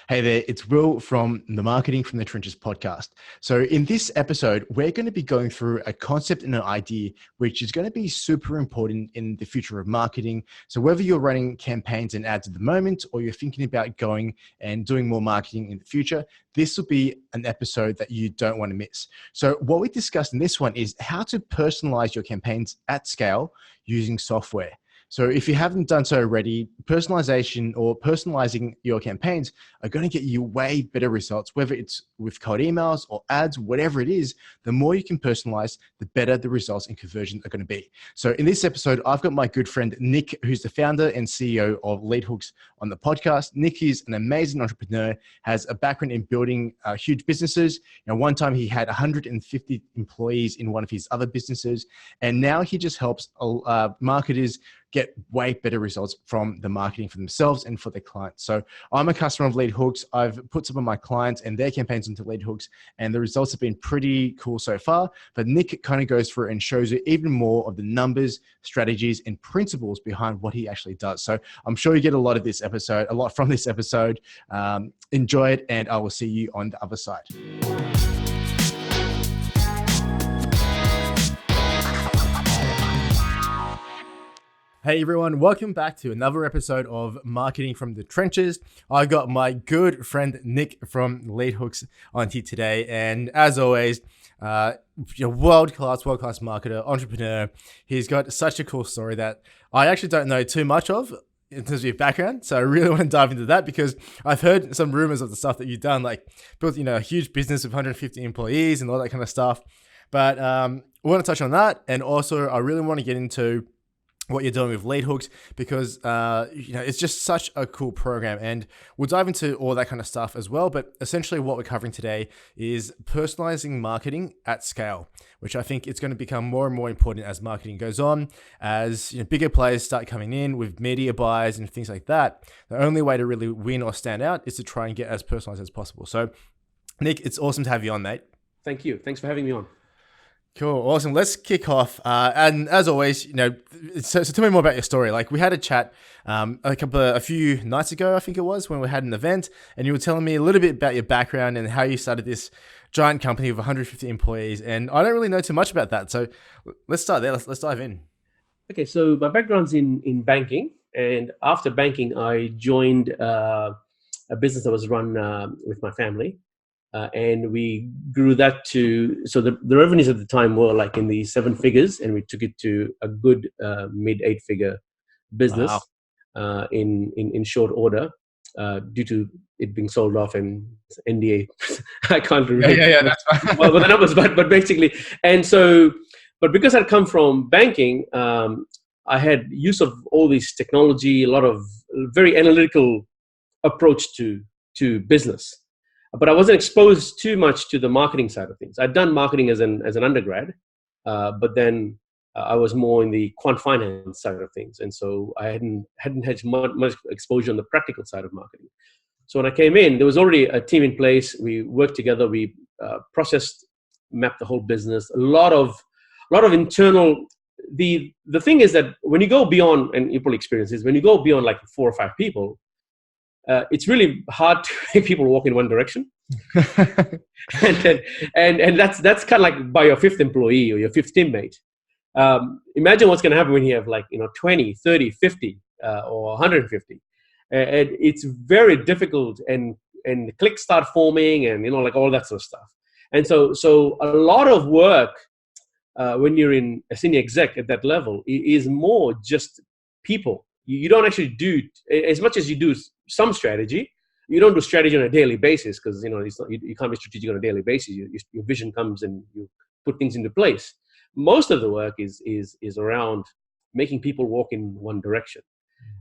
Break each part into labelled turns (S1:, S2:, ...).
S1: Hey there, it's Will from the Marketing from the Trenches podcast. So in this episode, we're going to be going through a concept and an idea which is going to be super important in the future of marketing. So whether you're running campaigns and ads at the moment, or you're thinking about going and doing more marketing in the future, this will be an episode that you don't want to miss. So what we discussed in this one is how to personalize your campaigns at scale using software. So if you haven't done so already, personalization or personalizing your campaigns are going to get you way better results, whether it's with cold emails or ads, whatever it is. The more you can personalize, the better the results and conversion are going to be. So in this episode, I've got my good friend, Nik, who's the founder and CEO of LeadHooks on the podcast. Nik is an amazing entrepreneur, has a background in building huge businesses. One time he had 150 employees in one of his other businesses, and now he just helps marketers get way better results from the marketing for themselves and for their clients. So I'm a customer of LeadHooks. I've put some of my clients and their campaigns into LeadHooks, and the results have been pretty cool so far. But Nik kind of goes through and shows you even more of the numbers, strategies, and principles behind what he actually does. So I'm sure you get a lot from this episode. Enjoy it, and I will see you on the other side. Hey everyone, welcome back to another episode of Marketing from the Trenches. I got my good friend Nik from LeadHooks on here today, and as always, world-class marketer, entrepreneur. He's got such a cool story that I actually don't know too much of in terms of your background, so I really want to dive into that because I've heard some rumors of the stuff that you've done, like built a huge business with 150 employees and all that kind of stuff. But we want to touch on that, and also I really want to get into what you're doing with LeadHooks because it's just such a cool program, and we'll dive into all that kind of stuff as well. But essentially what we're covering today is personalizing marketing at scale, which I think it's going to become more and more important as marketing goes on, as bigger players start coming in with media buys and things like that. The only way to really win or stand out is to try and get as personalized as possible. So Nik, it's awesome to have you on, mate.
S2: Thank you. Thanks for having me on.
S1: Cool. Awesome. Let's kick off. And as always, so tell me more about your story. Like we had a chat a few nights ago, I think it was, when we had an event, and you were telling me a little bit about your background and how you started this giant company with 150 employees. And I don't really know too much about that. So let's start there. Let's dive in.
S2: Okay. So my background's in banking. And after banking, I joined a business that was run with my family. And we grew that so the revenues at the time were like in the 7 figures, and we took it to a good mid 8-figure business. Wow. In short order, due to it being sold off and NDA. I can't remember.
S1: Yeah, that's fine.
S2: Well, the numbers, but basically, and so, but because I'd come from banking, I had use of all this technology, a lot of very analytical approach to business. But I wasn't exposed too much to the marketing side of things. I'd done marketing as an undergrad, but then I was more in the quant finance side of things, and so I hadn't had much exposure on the practical side of marketing. So when I came in, there was already a team in place. We worked together. We mapped the whole business. A lot of internal. The thing is that when you go beyond, and you probably experience this, when you go beyond like 4 or 5 people. It's really hard to make people walk in one direction, and that's kind of like by your 5th employee or your 5th teammate. Imagine what's going to happen when you have 20, 30, 50, or 150. And it's very difficult, and cliques start forming, and all that sort of stuff. And so a lot of work when you're in a senior exec at that level is more just people. You don't actually do as much as you do some strategy. You don't do strategy on a daily basis because you can't be strategic on a daily basis. Your vision comes and you put things into place. Most of the work is around making people walk in one direction,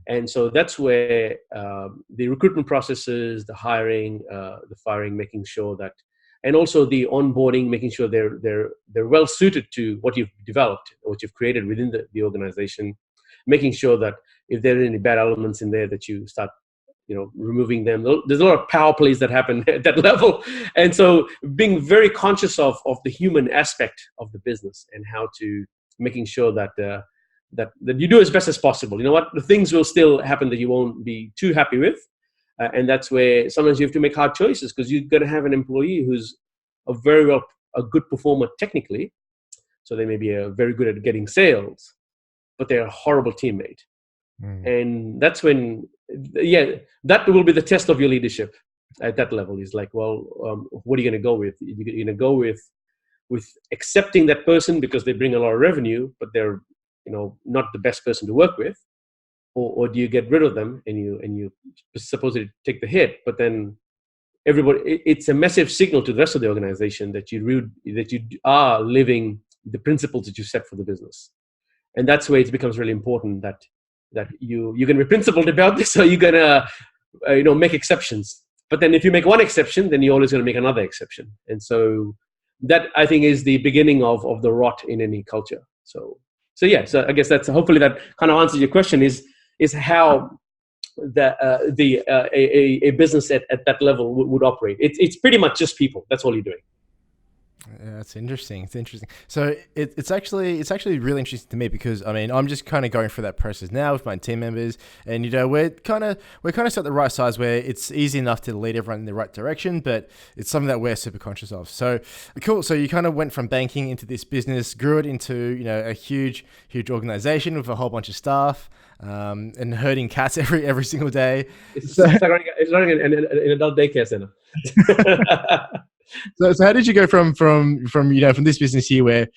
S2: and so that's where the recruitment processes, the hiring, the firing, making sure that, and also the onboarding, making sure they're well suited to what you've developed, what you've created within the organization. Making sure that if there are any bad elements in there that you start, removing them. There's a lot of power plays that happen at that level. And so being very conscious of the human aspect of the business and how to making sure that you do as best as possible. You know what? The things will still happen that you won't be too happy with, And that's where sometimes you have to make hard choices, because you've got to have an employee who's a good performer technically. So they may be very good at getting sales, but they're a horrible teammate. And that's when, that will be the test of your leadership at that level. Is like, well, what are you going to go with? You're going to go with accepting that person because they bring a lot of revenue, but they're not the best person to work with, or do you get rid of them and you supposedly take the hit, but then everybody, it's a massive signal to the rest of the organization that you are living the principles that you set for the business. And that's where it becomes really important that you're going to be principled about this, or you're going to make exceptions. But then if you make one exception, then you're always going to make another exception. And so that, I think, is the beginning of the rot in any culture. So I guess that's, hopefully that kind of answers your question, is how a business at that level would operate. It's pretty much just people. That's all you're doing.
S1: Yeah, that's interesting. It's interesting. So it's actually really interesting to me, because I'm just kind of going through that process now with my team members, and we're kind of set the right size where it's easy enough to lead everyone in the right direction, but it's something that we're super conscious of. So cool. So you kind of went from banking into this business, grew it into a huge organization with a whole bunch of staff, and herding cats every single day.
S2: It's running an adult daycare center.
S1: So how did you go from this business here, where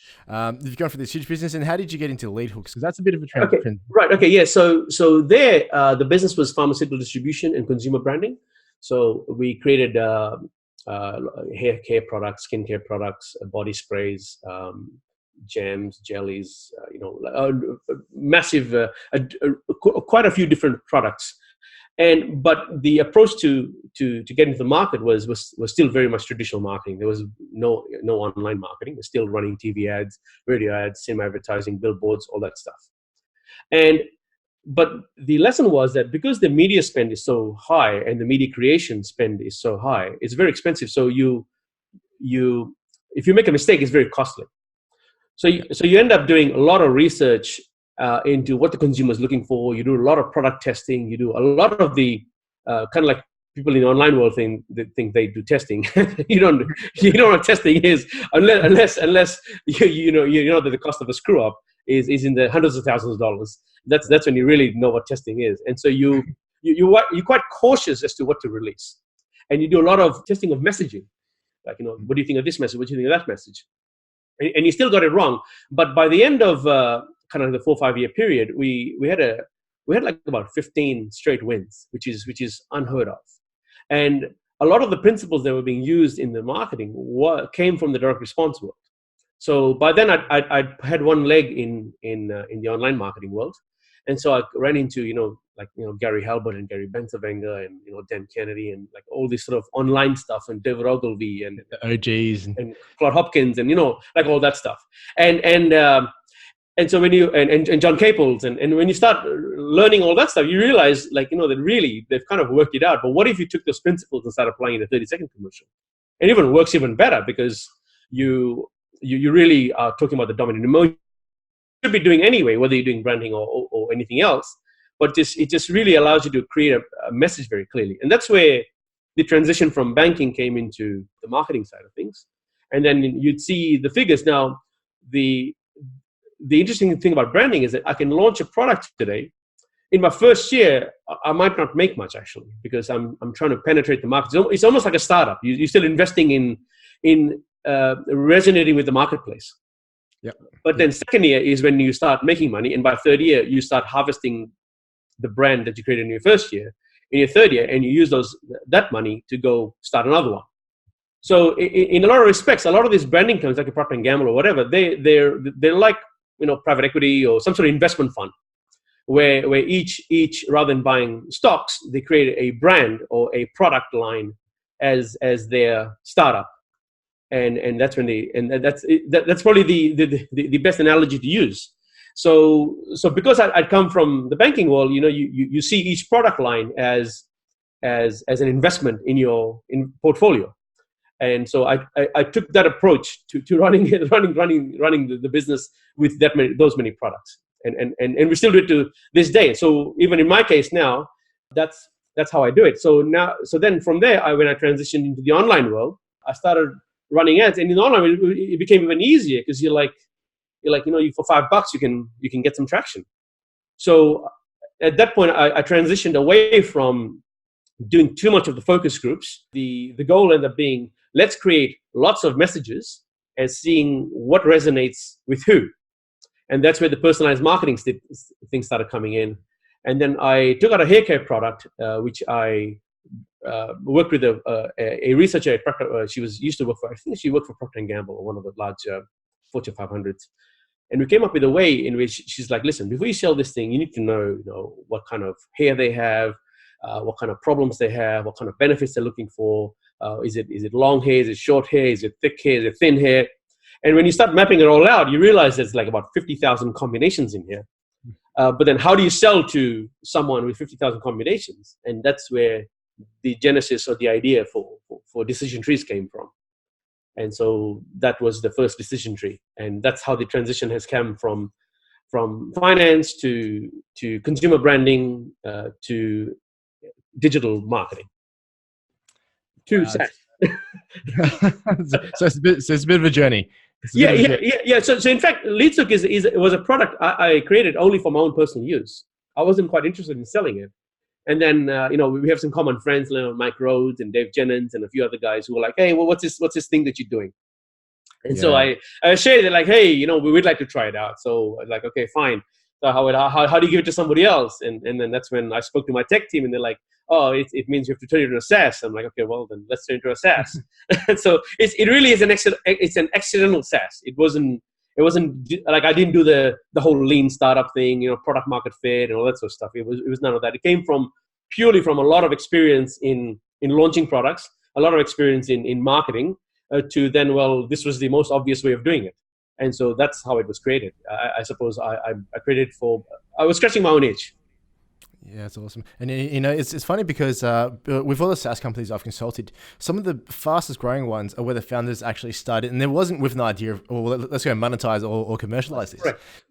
S1: you've gone for this huge business, and how did you get into lead hooks? Because that's a bit of a trend.
S2: Okay. Right. Okay. Yeah. So there, the business was pharmaceutical distribution and consumer branding. So we created hair care products, skincare products, body sprays, jams, jellies. Massive, quite a few different products. But the approach to get into the market was still very much traditional marketing. There was no online marketing. We're still running TV ads, radio ads, cinema advertising, billboards, all that stuff. But the lesson was that because the media spend is so high and the media creation spend is so high, it's very expensive. So if you make a mistake, it's very costly. So you end up doing a lot of research into what the consumer is looking for. You do a lot of product testing. You do a lot of the kind of like people in the online world think they do testing. you don't know what testing is unless you know that the cost of a screw up is in the hundreds of thousands of dollars. That's when you really know what testing is. And so you're quite cautious as to what to release, and you do a lot of testing of messaging. Like, what do you think of this message? What do you think of that message? And you still got it wrong. But by the end of kind of the 4 or 5 year period, we had like about 15 straight wins, which is unheard of. And a lot of the principles that were being used in the marketing came from the direct response world. So by then I had one leg in the online marketing world, and so I ran into Gary Halbert and Gary Bensavenga and Dan Kennedy and like all this sort of online stuff, and David Ogilvy and
S1: the OGs and
S2: Claude Hopkins and like all that stuff, and so when you and John Caples and when you start learning all that stuff, you realize that really they've kind of worked it out. But what if you took those principles and started applying in a 30-second commercial? It even works even better, because you really are talking about the dominant emotion you should be doing anyway, whether you're doing branding or anything else. But it just really allows you to create a message very clearly. And that's where the transition from banking came into the marketing side of things. And then you'd see the figures. Now, the interesting thing about branding is that I can launch a product today. In my first year, I might not make much, actually, because I'm trying to penetrate the market. It's almost like a startup. You're still investing in resonating with the marketplace.
S1: Yeah.
S2: But then second year is when you start making money. And by third year, you start harvesting the brand that you created in your first year, in your third year, and you use that money to go start another one. So in a lot of respects, a lot of these branding companies, like a Procter & Gamble or whatever, they're like private equity or some sort of investment fund, where each rather than buying stocks, they create a brand or a product line as their startup, and that's when that's probably the best analogy to use. So because I'd come from the banking world, you see each product line as an investment in your portfolio. And so I took that approach to running the business with those many products, and we still do it to this day. So even in my case now, that's that's how I do it. So then from there, when I transitioned into the online world, I started running ads, and in the online world, it became even easier because you're like, for $5 you can get some traction. So at that point, I transitioned away from doing too much of the focus groups. The goal ended up being, let's create lots of messages and seeing what resonates with who. And that's where the personalized marketing thing started coming in. And then I took out a hair care product, which I worked with a researcher at Procter. She used to work for, I think she worked for Procter & Gamble, one of the large Fortune 500s. And we came up with a way in which she's like, listen, before you sell this thing, you need to know, what kind of hair they have, what kind of problems they have, what kind of benefits they're looking for. Is it long hair? Is it short hair? Is it thick hair? Is it thin hair? And when you start mapping it all out, you realize there's like about 50,000 combinations in here. But then how do you sell to someone with 50,000 combinations? And that's where the genesis or the idea for decision trees came from. And so that was the first decision tree. And that's how the transition has come from finance to consumer branding to digital marketing. SaaS.
S1: So it's a bit of a journey.
S2: Yeah. So in fact, LeadSook was a product I created only for my own personal use. I wasn't quite interested in selling it. And then, we have some common friends, Mike Rhodes and Dave Jennings and a few other guys who were like, hey, well, what's this thing that you're doing? And so I shared it like, hey, we'd like to try it out. So I was like, okay, fine. So how do you give it to somebody else? And then that's when I spoke to my tech team and they're like, oh, it means you have to turn it into a SaaS. I'm like, okay, well then let's turn it into a SaaS. And so it really is it's an accidental SaaS. It wasn't like I didn't do the whole lean startup thing, product market fit and all that sort of stuff. It was none of that. It came purely from a lot of experience in launching products, a lot of experience in marketing, to then, well, this was the most obvious way of doing it. And so that's how it was created. I suppose I created I was scratching my own itch.
S1: Yeah, it's awesome. And it's funny because with all the SaaS companies I've consulted, some of the fastest growing ones are where the founders actually started, and there wasn't with an idea of, let's go monetize or commercialize this.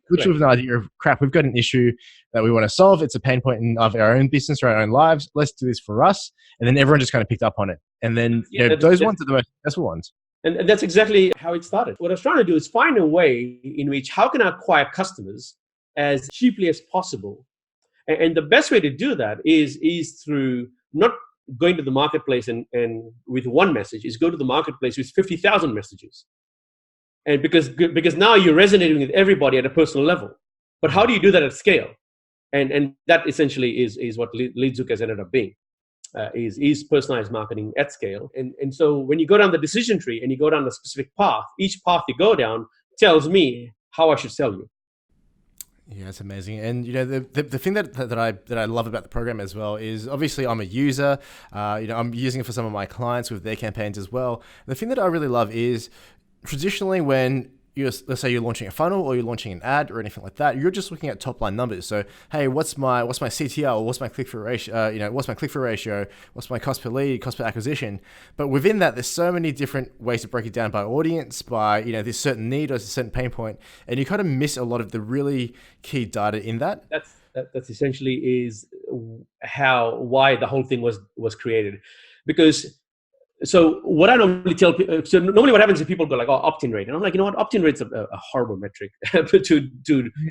S1: Which with an idea of, crap, we've got an issue that we want to solve. It's a pain point of our own business or our own lives. Let's do this for us. And then everyone just kind of picked up on it. And then those ones are the most successful ones.
S2: And that's exactly how it started. What I was trying to do is find a way in which how can I acquire customers as cheaply as possible. And the best way to do that is through not going to the marketplace and with one message, is go to the marketplace with 50,000 messages. And because now you're resonating with everybody at a personal level. But how do you do that at scale? And that essentially is what LeadSook has ended up being, is personalized marketing at scale. And so when you go down the decision tree and you go down a specific path, each path you go down tells me how I should sell you.
S1: Yeah, it's amazing. And the thing that I love about the program as well is, obviously I'm a user. I'm using it for some of my clients with their campaigns as well. The thing that I really love is, traditionally when let's say you're launching a funnel or you're launching an ad or anything like that, you're just looking at top line numbers. So, hey, what's my CTR, or what's my click through ratio? What's my click through ratio? What's my cost per lead, cost per acquisition? But within that, there's so many different ways to break it down by audience, by this certain need or a certain pain point, and you kind of miss a lot of the really key data in that.
S2: That's essentially is why the whole thing was created, because. So what I normally tell people, normally what happens is people go like, oh, opt-in rate. And I'm like, you know what? Opt-in rate's a horrible metric to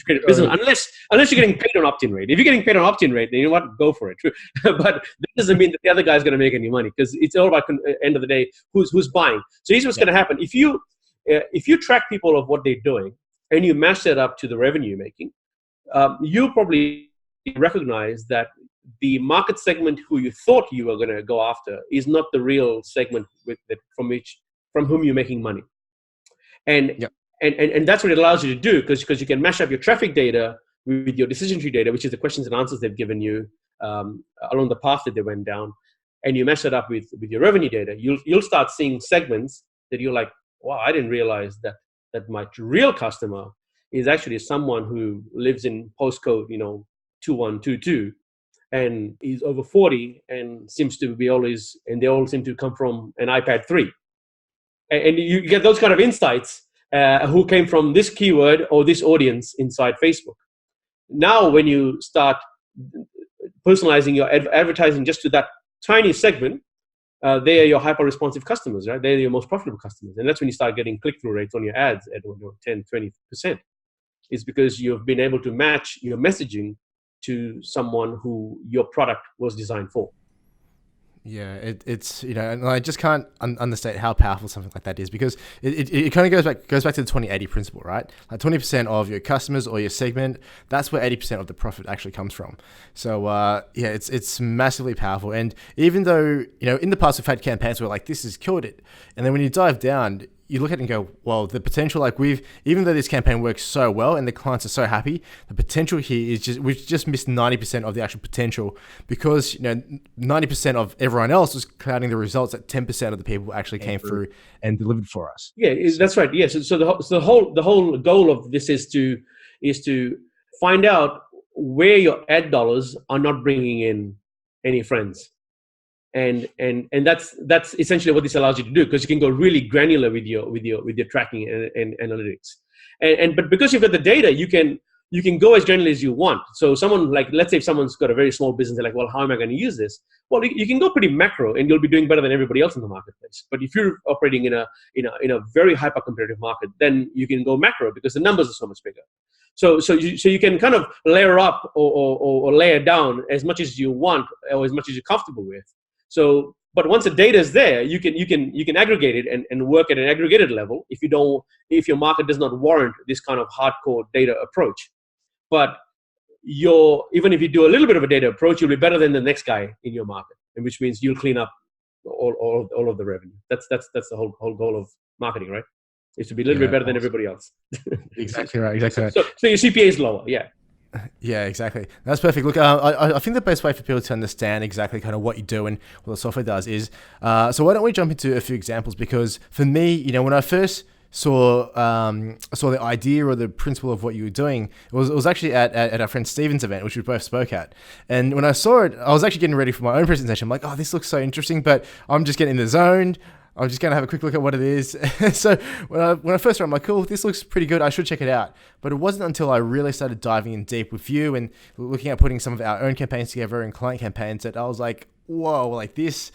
S2: create a business, unless you're getting paid on opt-in rate. If you're getting paid on opt-in rate, then you know what? Go for it. But that doesn't mean that the other guy's going to make any money, because it's all about, end of the day, who's buying. So here's what's going to happen. If you track people of what they're doing and you match that up to the revenue you're making, you'll probably recognize that the market segment who you thought you were going to go after is not the real segment from whom you're making money. And that's what it allows you to do, because you can mash up your traffic data with your decision tree data, which is the questions and answers they've given you along the path that they went down, and you mash it up with your revenue data. You'll start seeing segments that you're like, wow, I didn't realize that my real customer is actually someone who lives in postcode 2122 and is over 40 and seems to be always, and they all seem to come from an iPad 3. And you get those kind of insights who came from this keyword or this audience inside Facebook. Now, when you start personalizing your advertising just to that tiny segment, they are your hyper-responsive customers, right? They're your most profitable customers. And that's when you start getting click-through rates on your ads at 10, 20%. It's because you've been able to match your messaging to someone who your product was designed for.
S1: Yeah, it's and I just can't understate how powerful something like that is, because it kind of goes back to the 20-80 principle, right? Like 20% of your customers or your segment, that's where 80% of the profit actually comes from. So yeah, it's massively powerful. And even though in the past we've had campaigns where like this has killed it, and then when you dive down, you look at it and go, well, the potential, like even though this campaign works so well and the clients are so happy, the potential here is we've just missed 90% of the actual potential, because 90% of everyone else was clouding the results that 10% of the people actually came through and delivered for us.
S2: Yeah, that's right. Yes. So the whole goal of this is to find out where your ad dollars are not bringing in any friends. And that's essentially what this allows you to do, because you can go really granular with your tracking and analytics. But because you've got the data, you can go as granular as you want. So someone, like, let's say if someone's got a very small business, they're like, well, how am I going to use this? Well, you can go pretty macro and you'll be doing better than everybody else in the marketplace. But if you're operating in a very hyper competitive market, then you can go macro because the numbers are so much bigger. So you can kind of layer up or layer down as much as you want or as much as you're comfortable with. So, but once the data is there, you can aggregate it and work at an aggregated level if your market does not warrant this kind of hardcore data approach. But even if you do a little bit of a data approach, you'll be better than the next guy in your market, and which means you'll clean up all of the revenue. That's the whole goal of marketing, right? Is to be a little bit better than everybody else.
S1: Exactly right. Exactly right.
S2: So your CPA is lower, yeah.
S1: Yeah, exactly. That's perfect. Look, I think the best way for people to understand exactly kind of what you do and what the software does is, so why don't we jump into a few examples? Because for me, when I first saw the idea or the principle of what you were doing, it was actually at our friend Steven's event, which we both spoke at. And when I saw it, I was actually getting ready for my own presentation. I'm like, oh, this looks so interesting, but I'm just getting in the zone. I'm just going to have a quick look at what it is. So when I first read, I'm like, cool, this looks pretty good. I should check it out. But it wasn't until I really started diving in deep with you and looking at putting some of our own campaigns together and client campaigns that I was like, whoa, like this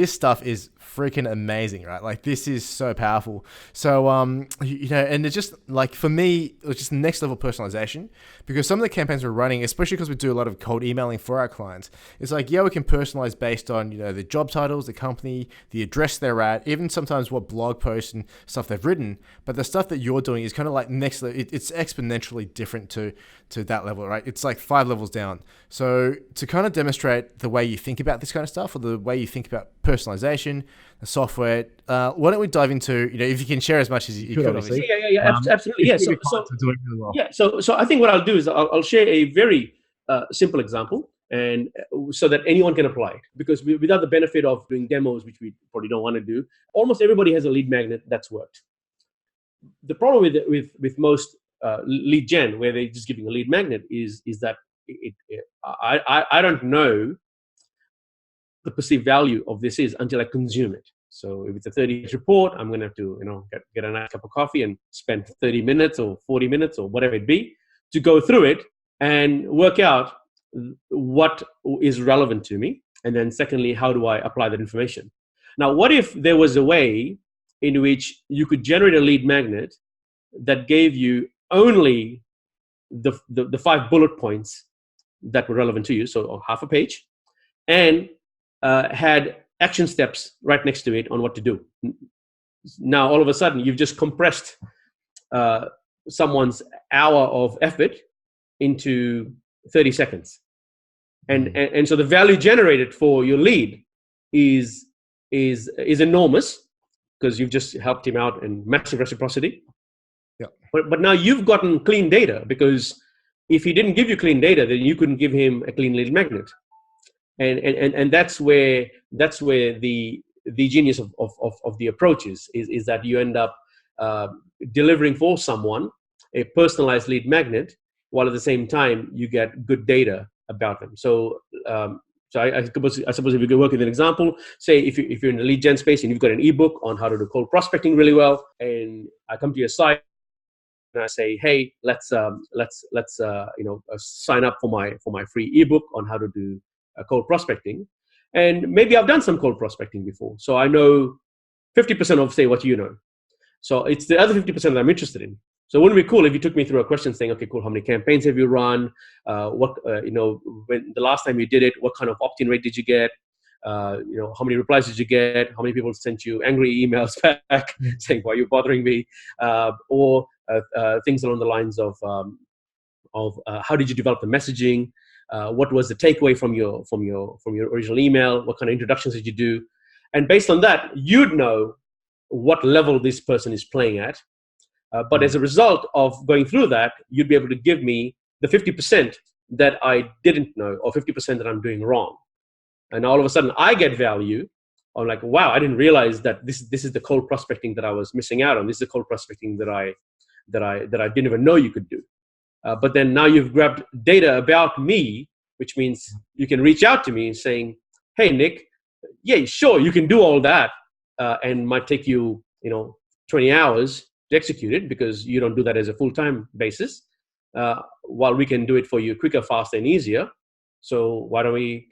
S1: stuff is freaking amazing, right? Like this is so powerful. So, and it's just like, for me, it was just next level personalization, because some of the campaigns we're running, especially because we do a lot of cold emailing for our clients, it's like, yeah, we can personalize based on, the job titles, the company, the address they're at, even sometimes what blog posts and stuff they've written. But the stuff that you're doing is kind of like next level. It's exponentially different to that level, right? It's like 5 levels down. So to kind of demonstrate the way you think about this kind of stuff, or the way you think about personalization, the software, why don't we dive into, if you can share as much as you could, obviously.
S2: Yeah, absolutely. Yeah. So I think what I'll do is I'll share a very simple example, and so that anyone can apply it, because without the benefit of doing demos, which we probably don't want to do, almost everybody has a lead magnet that's worked. The problem with most lead gen, where they're just giving a lead magnet, is that I don't know the perceived value of this is until I consume it. So if it's a 30-page report, I'm going to have to get a nice cup of coffee and spend 30 minutes or 40 minutes or whatever it be to go through it and work out what is relevant to me. And then secondly, how do I apply that information? Now, what if there was a way in which you could generate a lead magnet that gave you only the 5 bullet points that were relevant to you, so half a page, and had action steps right next to it on what to do. Now, all of a sudden, you've just compressed someone's hour of effort into 30 seconds. And so the value generated for your lead is enormous, because you've just helped him out in massive reciprocity.
S1: Yeah.
S2: But now you've gotten clean data, because if he didn't give you clean data, then you couldn't give him a clean lead magnet. And that's where the genius of the approach is that you end up delivering for someone a personalized lead magnet, while at the same time you get good data about them. So I suppose if you could work with an example, say if you're in the lead gen space and you've got an ebook on how to do cold prospecting really well, and I come to your site and I say, hey, let's sign up for my free ebook on how to do cold prospecting, and maybe I've done some cold prospecting before, so I know 50% of, say, what you know. So it's the other 50% that I'm interested in. So wouldn't it be cool if you took me through a question saying, okay, cool, how many campaigns have you run? When the last time you did it, what kind of opt-in rate did you get? How many replies did you get? How many people sent you angry emails back saying, why are you bothering me? Or things along the lines of how did you develop the messaging? What was the takeaway from your original email? What kind of introductions did you do? And based on that, you'd know what level this person is playing at. But as a result of going through that, you'd be able to give me the 50% that I didn't know, or 50% that I'm doing wrong. And all of a sudden I get value. I'm like, wow, I didn't realize that this is the cold prospecting that I was missing out on. This is the cold prospecting that I didn't even know you could do. But then now you've grabbed data about me, which means you can reach out to me saying, hey, Nik, yeah, sure, you can do all that, and might take you, 20 hours to execute it because you don't do that as a full-time basis, while we can do it for you quicker, faster, and easier. So why don't we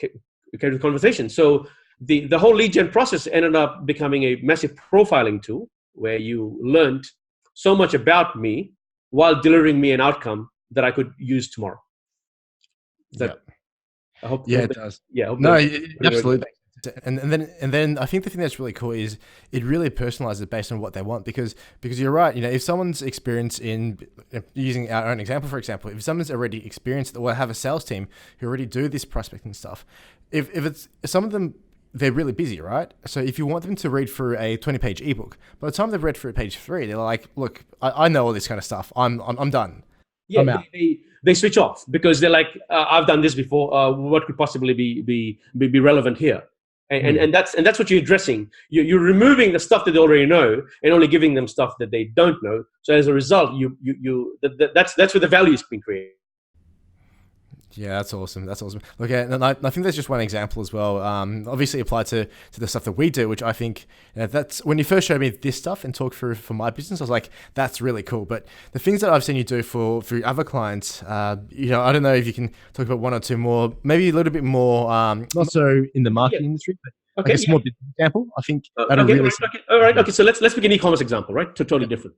S2: carry the conversation? So the whole lead gen process ended up becoming a massive profiling tool where you learned so much about me while delivering me an outcome that I could use tomorrow. I hope.
S1: Yeah, it does.
S2: Yeah.
S1: Absolutely. And then I think the thing that's really cool is it really personalizes it based on what they want, because you're right. If someone's experienced in, using our own example, for example, if someone's already experienced or have a sales team who already do this prospecting stuff, if it's some of them, they're really busy, right? So if you want them to read through a 20-page ebook, by the time they've read through page 3, they're like, look, I know all this kind of stuff. I'm done.
S2: Yeah, they switch off because they're like, I've done this before. What could possibly be relevant here? And that's what you're addressing. You're removing the stuff that they already know and only giving them stuff that they don't know. So as a result, that's where the value is being created.
S1: Yeah, that's awesome. Look, and I think that's just one example as well. Obviously applied to the stuff that we do, which I think that's when you first showed me this stuff and talked through for my business, I was like, that's really cool. But the things that I've seen you do for other clients, I don't know if you can talk about one or two more, maybe a little bit more, not so in the marketing industry, but okay, like a small business example. I think
S2: all right. So let's pick an e-commerce example, right? Totally different.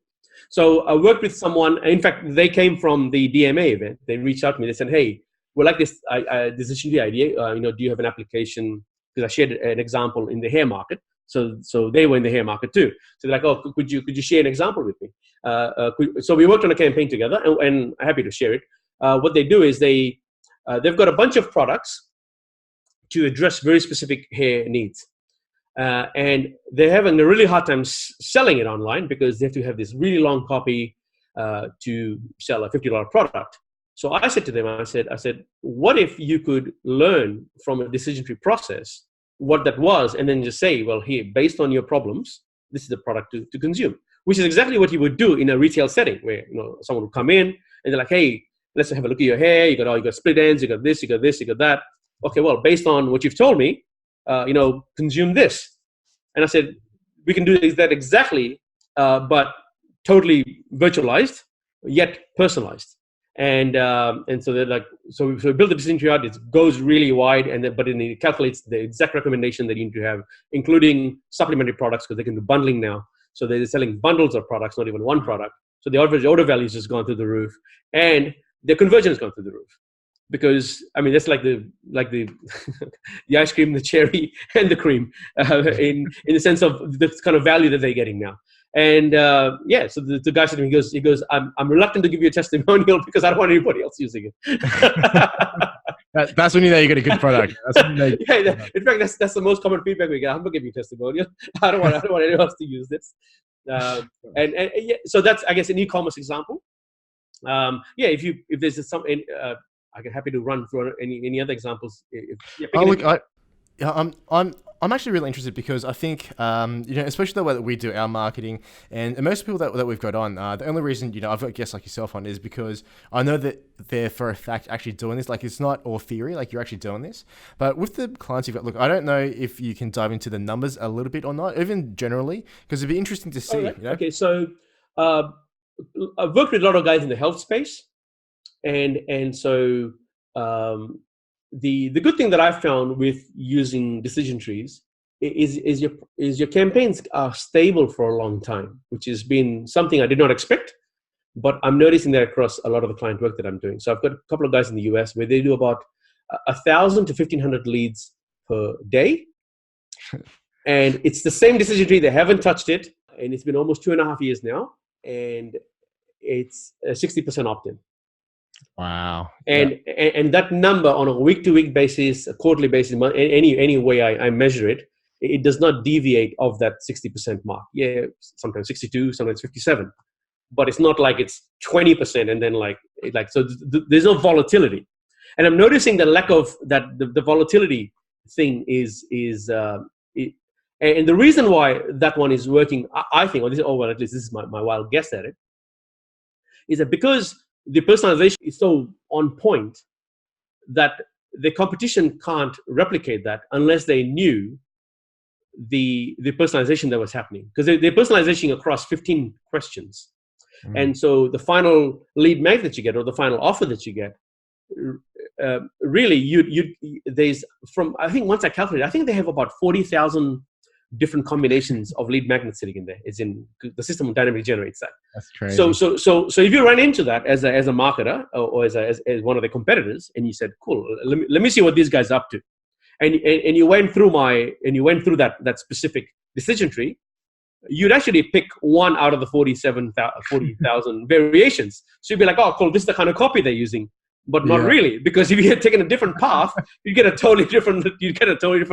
S2: So I worked with someone. In fact, they came from the DMA event. They reached out to me. They said, hey, we like this decision idea. Do you have an application? Because I shared an example in the hair market. So they were in the hair market too. So they're like, oh, could you share an example with me? So we worked on a campaign together, and I'm happy to share it. What they do is they've got a bunch of products to address very specific hair needs. And they're having a really hard time selling it online because they have to have this really long copy to sell a $50 product. So I said to them, I said, what if you could learn from a decision tree process what that was, and then just say, well, here, based on your problems, this is the product to consume, which is exactly what you would do in a retail setting where someone would come in and they're like, hey, let's have a look at your hair. You got split ends, you got this, you got this, you got that. Okay, well, based on what you've told me, consume this. And I said, we can do that exactly, but totally virtualized, yet personalized. And so they're like, so we build the decision tree out. It goes really wide, but it calculates the exact recommendation that you need to have, including supplementary products, because they can do bundling now. So they're selling bundles of products, not even one product. So the average order value has just gone through the roof, and their conversion has gone through the roof. Because that's like the the ice cream, the cherry, and the cream in the sense of the kind of value that they're getting now. And so the guy said to me, he goes, I'm reluctant to give you a testimonial because I don't want anybody else using it.
S1: That's when you know you get a good product.
S2: In fact, that's the most common feedback we get. I'm not giving you a testimonial. I don't want anyone else to use this. So that's, I guess, an e-commerce example. If there's something, I'm happy to run through any other examples.
S1: I'm actually really interested because I think, especially the way that we do our marketing and most people that we've got on, the only reason, I've got guests like yourself on is because I know that they're for a fact actually doing this. Like, it's not all theory, like you're actually doing this. But with the clients you've got, look, I don't know if you can dive into the numbers a little bit or not, even generally, because it'd be interesting to see.
S2: Right. Okay, so I've worked with a lot of guys in the health space. And so the good thing that I've found with using decision trees is your campaigns are stable for a long time, which has been something I did not expect. But I'm noticing that across a lot of the client work that I'm doing. So I've got a couple of guys in the US where they do about 1,000 to 1,500 leads per day. And it's the same decision tree. They haven't touched it. And it's been almost 2.5 years now. And it's a 60% opt-in.
S1: Wow.
S2: And that number on a week-to-week basis, a quarterly basis, any way I measure it, it does not deviate of that 60% mark. Yeah, sometimes 62, sometimes 57. But it's not like it's 20% and then so there's no volatility. And I'm noticing the lack of that, the volatility thing and the reason why that one is working, I think, at least this is my wild guess at it, is that because the personalization is so on point that the competition can't replicate that unless they knew the personalization that was happening. Because they're personalization across 15 questions. And so the final lead mag that you get or the final offer that you get, really, there's from, I think once I calculated, I think they have about 40,000 different combinations of lead magnets sitting in there. It's in the system dynamically generates that.
S1: That's crazy.
S2: So if you run into that as a marketer or as one of the competitors, and you said, "Cool, let me see what these guys are up to," and you went through that specific decision tree, you'd actually pick one out of the 40,000 variations. So you'd be like, "Oh, cool, this is the kind of copy they're using." But not really, because if you had taken a different path, you get a totally different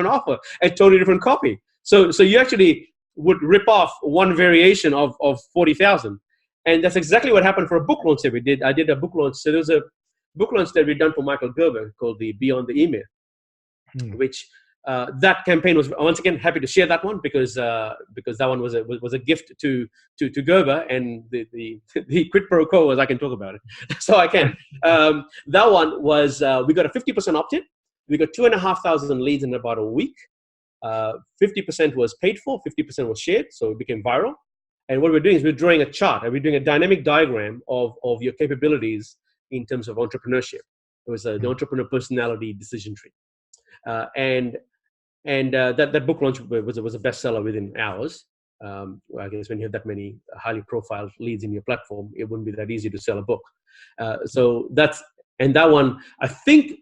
S2: offer, a totally different copy. So you actually would rip off one variation of 40,000. And that's exactly what happened for a book launch that we did. I did a book launch. So there was a book launch that we'd done for Michael Gerber called the Beyond the Email, which that campaign was, once again, happy to share that one because that one was a gift to Gerber, and the quid pro quo was I can talk about it. So I can. That one was, we got a 50% opt-in. We got 2,500 leads in about a week. 50% was paid for, 50% was shared, so it became viral. And what we're doing is we're drawing a chart, and we're doing a dynamic diagram of your capabilities in terms of entrepreneurship. It was the entrepreneur personality decision tree. And that book launch was a bestseller within hours. I guess when you have that many highly profiled leads in your platform, it wouldn't be that easy to sell a book. So that one, I think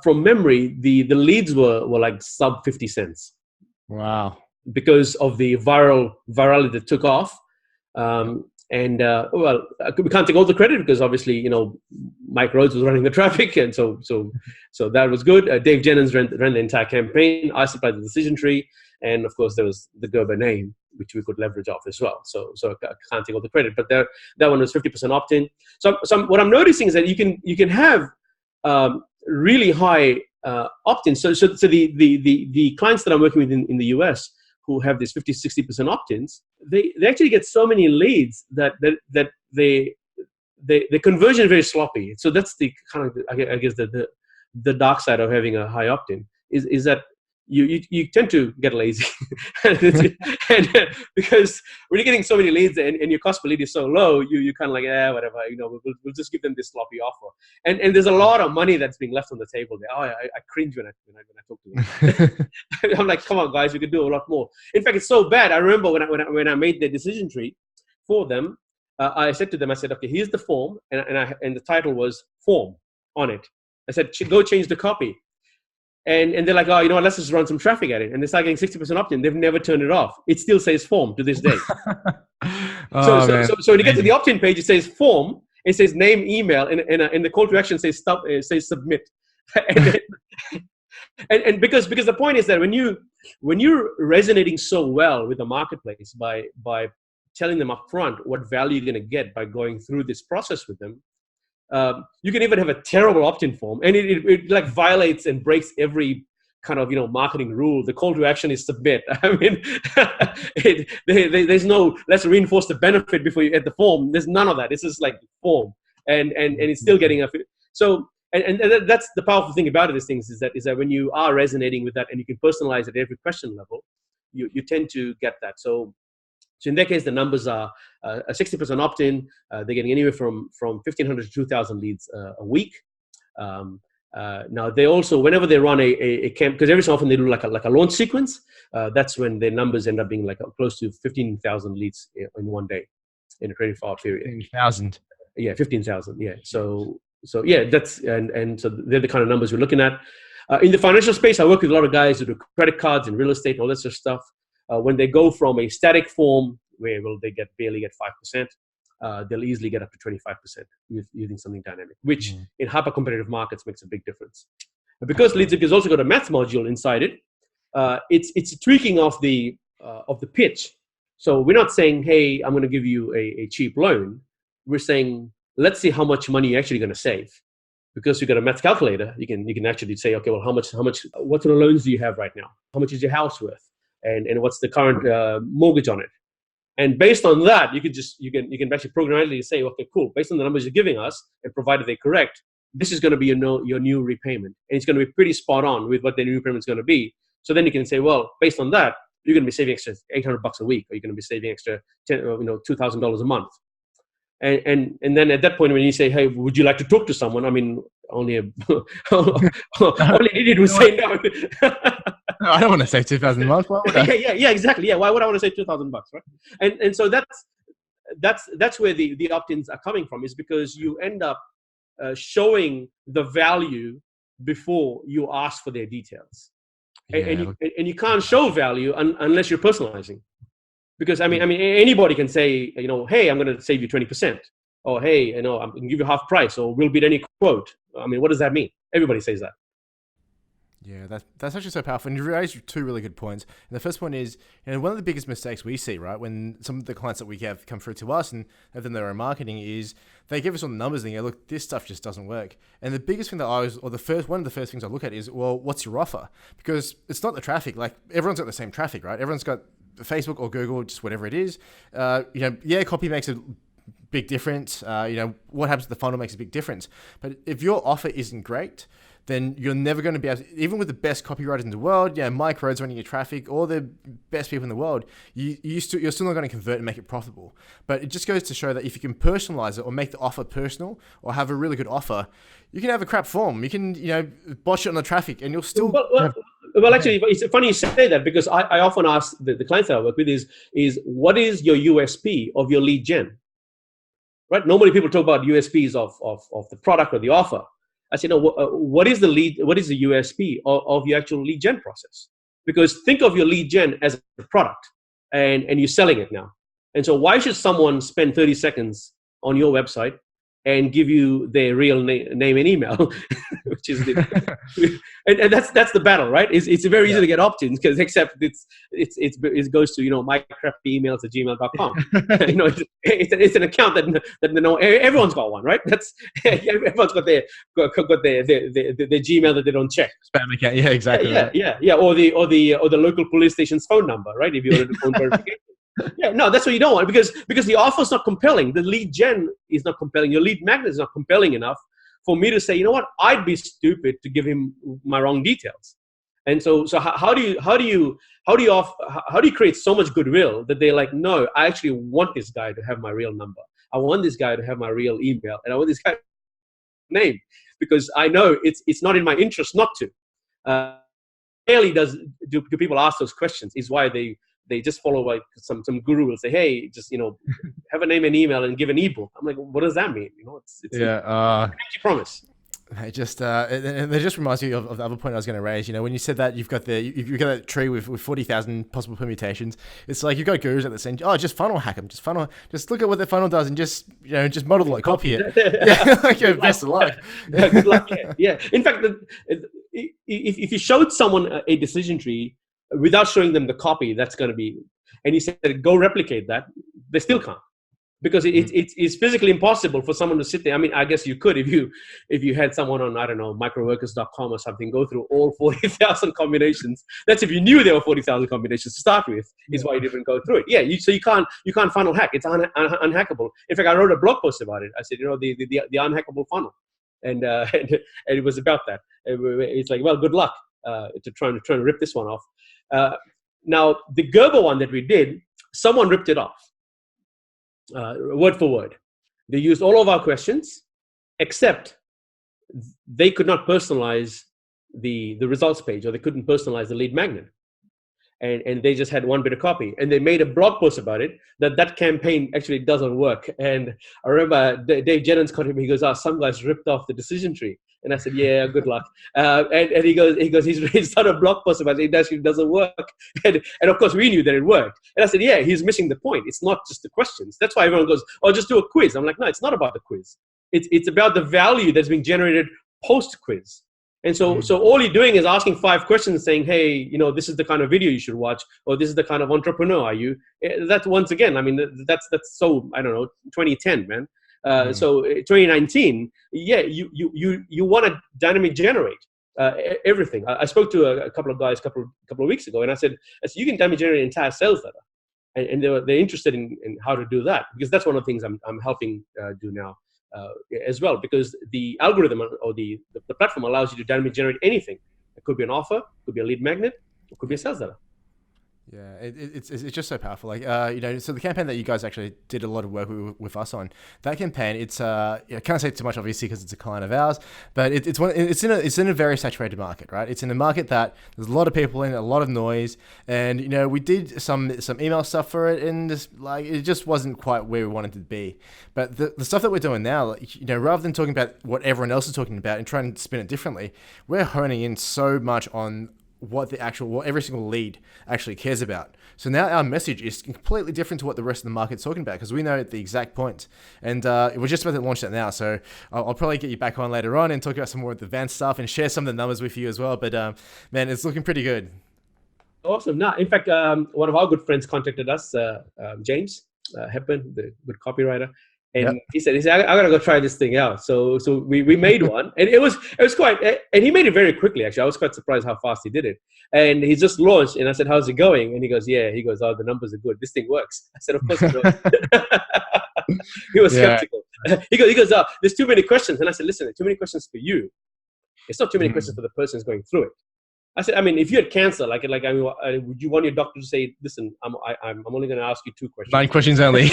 S2: from memory, the leads were like sub 50 cents.
S1: Wow.
S2: Because of the virality that took off. We can't take all the credit because obviously, Mike Rhodes was running the traffic, and so that was good. Dave Jennings ran the entire campaign. I supplied the decision tree, and of course there was the Gerber name, which we could leverage off as well. So I can't take all the credit, but that one was 50% opt-in. So what I'm noticing is that you can have really high opt-in. So the clients that I'm working with in the US who have these 50-60% opt-ins, they actually get so many leads that the conversion is very sloppy. So that's the kind of, I guess, the dark side of having a high opt-in is that you tend to get lazy. and because when you're getting so many leads and your cost per lead is so low, you kind of like, whatever, we'll just give them this sloppy offer. And there's a lot of money that's being left on the table there. I cringe when I talk to them. I'm like, come on, guys, we could do a lot more. In fact, it's so bad. I remember when I made the decision tree for them, I said to them, okay, here's the form, and the title was form on it. I said, go change the copy. And they're like, oh, let's just run some traffic at it. And they start getting 60% opt-in. They've never turned it off. It still says form to this day. So when you get to the opt-in page, it says form. It says name, email, and the call to action says says submit. and because the point is that when you're resonating so well with the marketplace by telling them upfront what value you're going to get by going through this process with them, you can even have a terrible opt-in form, and it like violates and breaks every kind of marketing rule. The call to action is submit. I mean, there's no let's reinforce the benefit before you get the form. There's none of that. It's just like form, and it's still getting a so. And that's the powerful thing about it. These things is that when you are resonating with that and you can personalize at every question level, you tend to get that. So in that case, the numbers are a 60% opt-in. They're getting anywhere from 1,500 to 2,000 leads a week. Now they also, whenever they run a camp, because every so often they do like a launch sequence, that's when their numbers end up being like close to 15,000 leads in one day in a 24-hour period.
S1: 15,000.
S2: Yeah, 15,000. Yeah. So yeah, that's and so they're the kind of numbers we're looking at. In the financial space, I work with a lot of guys who do credit cards and real estate and all that sort of stuff. When they go from a static form where they barely get 5%, they'll easily get up to 25% using something dynamic, which in hyper competitive markets makes a big difference. And because Leadsic has also got a math module inside it, it's a tweaking of the pitch. So we're not saying, hey, I'm going to give you a cheap loan. We're saying, let's see how much money you're actually going to save. Because you've got a math calculator, you can actually say, okay, well, how much, what sort of loans do you have right now? How much is your house worth? And what's the current mortgage on it? And based on that, you can actually programmatically say, okay, cool. Based on the numbers you're giving us, and provided they're correct, this is going to be your new repayment, and it's going to be pretty spot on with what the new repayment is going to be. So then you can say, well, based on that, you're going to be saving extra $800 a week, or you're going to be saving extra $2,000 a month. And then at that point, when you say, hey, would you like to talk to someone? I mean, all he needed was say no.
S1: No, I don't want to save 2,000 a month. Why would I?
S2: Yeah, exactly. Yeah, why would I want to save $2,000, right? And so that's where the opt-ins are coming from, is because you end up showing the value before you ask for their details, and you can't show value unless you're personalizing. Because I mean, anybody can say, hey, I'm going to save you 20%, or hey, I'm going to give you half price, or we'll beat any quote. I mean, what does that mean? Everybody says that.
S1: Yeah, that's actually so powerful. And you raised two really good points. And the first one is, one of the biggest mistakes we see, right, when some of the clients that we have come through to us and have done their own marketing, is they give us all the numbers and they go, look, this stuff just doesn't work. And the biggest thing that one of the first things I look at is, well, what's your offer? Because it's not the traffic. Like, everyone's got the same traffic, right? Everyone's got Facebook or Google, just whatever it is. Copy makes a big difference. What happens to the funnel makes a big difference. But if your offer isn't great, then you're never going to be able to, even with the best copywriters in the world, Mike Rhodes running your traffic, all the best people in the world, you're still not going to convert and make it profitable. But it just goes to show that if you can personalize it or make the offer personal or have a really good offer, you can have a crap form. You can, botch it on the traffic and you'll still...
S2: Well, actually, it's funny you say that, because I often ask the clients that I work with is what is your USP of your lead gen? Right? Normally people talk about USPs of the product or the offer. I say, no, what is the USP of your actual lead gen process? Because think of your lead gen as a product, and you're selling it now. And so why should someone spend 30 seconds on your website and give you their real name and email, which is and that's the battle, right? It's very easy to get opt-ins, because except it goes to mycrappyemails@gmail.com. It's an account that everyone's got one, right? That's everyone's got their Gmail that they don't check.
S1: Spam account, yeah, exactly.
S2: Yeah, or the local police station's phone number, right? If you want to do phone verification. Yeah, no, that's what you don't want, because the offer is not compelling. The lead gen is not compelling. Your lead magnet is not compelling enough for me to say, you know what, I'd be stupid to give him my wrong details. And so how do you create so much goodwill that they're like, no, I actually want this guy to have my real number. I want this guy to have my real email, and I want this guy name, because I know it's not in my interest not to. Rarely do people ask those questions. Is why they just follow like some guru will say, hey, just, have a name and email and give an ebook. I'm like, what does that mean? It's an empty promise.
S1: It just reminds me of the other point I was going to raise. When you said that you've got that tree with 40,000 possible permutations, it's like you've got gurus at the saying, oh, just funnel hack them, just look at what the funnel does and just model like copy it. Best of luck.
S2: Good luck. Yeah. In fact, if you showed someone a decision tree without showing them the copy, that's going to be, and you said, go replicate that, they still can't, because it's physically impossible for someone to sit there. I mean, I guess you could if you had someone on, I don't know, microworkers.com or something, go through all 40,000 combinations. That's if you knew there were 40,000 combinations to start with, is why you didn't go through it. Yeah, so you can't funnel hack. It's unhackable. In fact, I wrote a blog post about it. I said, the unhackable funnel, and it was about that. It's like, well, good luck to trying to rip this one off. Now, the Gerber one that we did, someone ripped it off, word for word. They used all of our questions, except they could not personalize the results page, or they couldn't personalize the lead magnet. And they just had one bit of copy, and they made a blog post about it, that campaign actually doesn't work. And I remember Dave Jennings called him. He goes, some guys ripped off the decision tree. And I said, yeah, good luck. And he goes, he's done a blog post about it. It actually doesn't work. And of course we knew that it worked. And I said, yeah, he's missing the point. It's not just the questions. That's why everyone goes, oh, just do a quiz. I'm like, no, it's not about the quiz. It's about the value that's being generated post quiz. And so all you're doing is asking 5 questions, saying, hey, this is the kind of video you should watch, or this is the kind of entrepreneur are you. That's, once again, I mean, that's so, I don't know, 2010, man. So 2019, yeah, you want to dynamic generate everything. I spoke to a couple of guys a couple of weeks ago, and I said, you can dynamic generate an entire sales letter. And they're interested in how to do that, because that's one of the things I'm helping do now. As well, because the algorithm or the platform allows you to dynamically generate anything. It could be an offer, it could be a lead magnet, it could be a sales letter.
S1: Yeah, it's just so powerful. Like, so the campaign that you guys actually did a lot of work with us on, that campaign, it's I can't say too much obviously because it's a client of ours, but it's in a very saturated market, right? It's in a market that there's a lot of people in it, a lot of noise, and we did some email stuff for it, and it just wasn't quite where we wanted to be. But the stuff that we're doing now, rather than talking about what everyone else is talking about and trying to spin it differently, we're honing in so much on what every single lead actually cares about. So now our message is completely different to what the rest of the market's talking about, because we know the exact point. And we're just about to launch that now. So I'll probably get you back on later on and talk about some more advanced stuff and share some of the numbers with you as well. But man, it's looking pretty good.
S2: Awesome. Now, in fact, one of our good friends contacted us, James Hepburn, the good copywriter. And he said, I gotta go try this thing out. So we made one, and it was quite, and he made it very quickly. Actually, I was quite surprised how fast he did it. And he just launched, and I said, "How's it going?" And he goes, "Oh, the numbers are good. This thing works." I said, "Of course it works." He was skeptical. He goes, "There's too many questions." And I said, "Listen, there's too many questions for you. It's not too many questions for the person who's going through it." I said, I mean, if you had cancer, would you want your doctor to say, "Listen, I'm only going to ask you 2 questions."
S1: 9 questions only.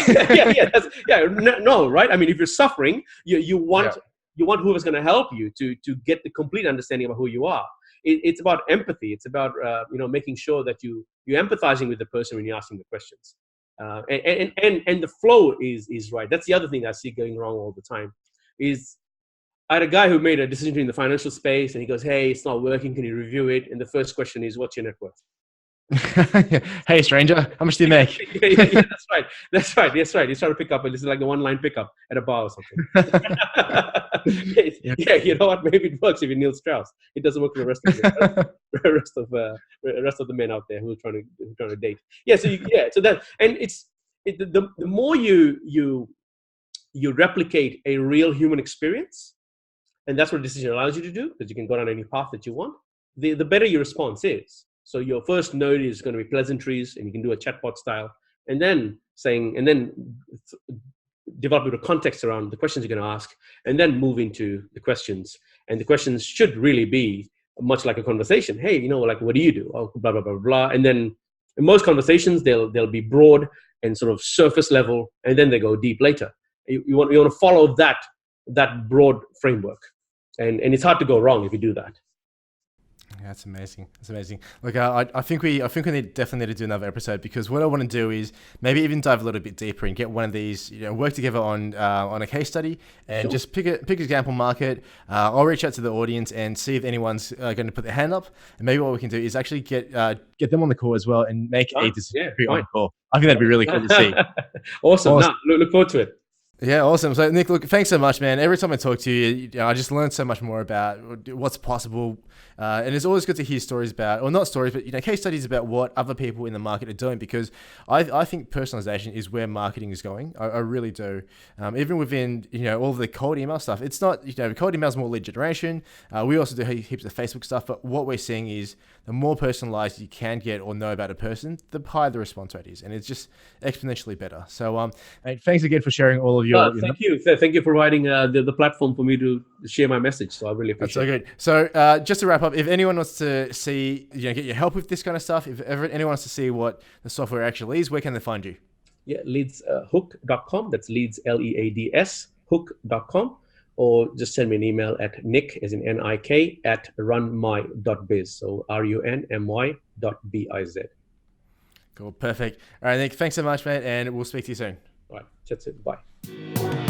S2: No, right? I mean, if you're suffering, you want whoever's going to help you to get the complete understanding of who you are. It's about empathy. It's about making sure that you're empathizing with the person when you're asking the questions, and the flow is right. That's the other thing that I see going wrong all the time. Is I had a guy who made a decision in the financial space, and he goes, "Hey, it's not working. Can you review it?" And the first question is, "What's your net worth?"
S1: Hey, stranger, how much do you make?
S2: That's right. He's trying to pick up, and this is like the one-line pickup at a bar or something. You know what? Maybe it works if you're Neil Strauss. It doesn't work for the rest of the men out there who are trying to date. So that, and the more you replicate a real human experience. And that's what decision allows you to do, because you can go down any path that you want. The better your response is. So your first note is going to be pleasantries, and you can do a chatbot style, and then develop a bit of context around the questions you're going to ask, and then move into the questions. And the questions should really be much like a conversation. Hey, what do you do? Oh, blah blah blah blah. And then in most conversations, they'll be broad and sort of surface level, and then they go deep later. You want to follow that broad framework, and it's hard to go wrong if you do that.
S1: Yeah, that's amazing. That's amazing. Look, I think we definitely need to do another episode, because what I want to do is maybe even dive a little bit deeper and get one of these, work together on a case study and just pick an example market. I'll reach out to the audience and see if anyone's going to put their hand up, and maybe what we can do is actually get them on the call as well and make a decision on the call. I think that'd be really cool to see.
S2: Awesome. No, look forward to it.
S1: Yeah, awesome. So Nick, look, thanks so much, man. Every time I talk to you, I just learn so much more about what's possible. And it's always good to hear stories about, or not stories, but case studies about what other people in the market are doing, because I think personalization is where marketing is going. I really do. Even within all of the cold email stuff, it's not cold email is more lead generation. We also do heaps of Facebook stuff, but what we're seeing is the more personalized you can get or know about a person, the higher the response rate is, and it's just exponentially better. So, thanks again for sharing all of your.
S2: Thank you for providing the platform for me to share my message. So I really appreciate it.
S1: That's so good. So just to wrap up, if anyone wants to see, get your help with this kind of stuff, if ever anyone wants to see what the software actually is, where can they find you?
S2: Yeah, leads hook.com. That's leads, LEADS, hook.com. or just send me an email at Nik, as in Nik, at runmy.biz. So runmy.biz.
S1: Cool. Perfect. All right, Nik, thanks so much, mate. And we'll speak to you soon.
S2: All right. That's it. Bye.